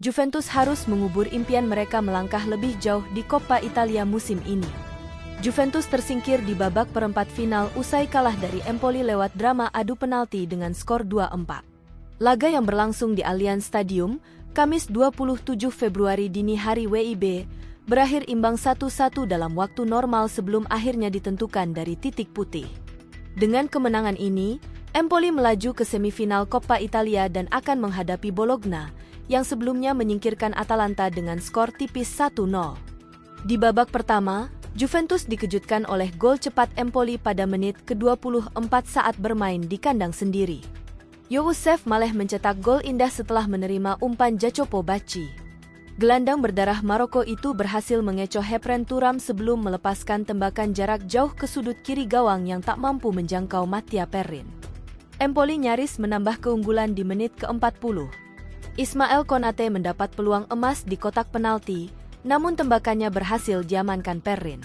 Juventus harus mengubur impian mereka melangkah lebih jauh di Coppa Italia musim ini. Juventus tersingkir di babak perempat final usai kalah dari Empoli lewat drama adu penalti dengan skor 2-4. Laga yang berlangsung di Allianz Stadium, Kamis 27 Februari dini hari WIB, berakhir imbang 1-1 dalam waktu normal sebelum akhirnya ditentukan dari titik putih. Dengan kemenangan ini, Empoli melaju ke semifinal Coppa Italia dan akan menghadapi Bologna, yang sebelumnya menyingkirkan Atalanta dengan skor tipis 1-0. Di babak pertama, Juventus dikejutkan oleh gol cepat Empoli pada menit ke-24 saat bermain di kandang sendiri. Youssef Maleh mencetak gol indah setelah menerima umpan Jacopo Bacci. Gelandang berdarah Maroko itu berhasil mengecoh Hepren Thuram sebelum melepaskan tembakan jarak jauh ke sudut kiri gawang yang tak mampu menjangkau Mattia Perin. Empoli nyaris menambah keunggulan di menit ke-40. Ismail Konate mendapat peluang emas di kotak penalti, namun tembakannya berhasil diamankan Perin.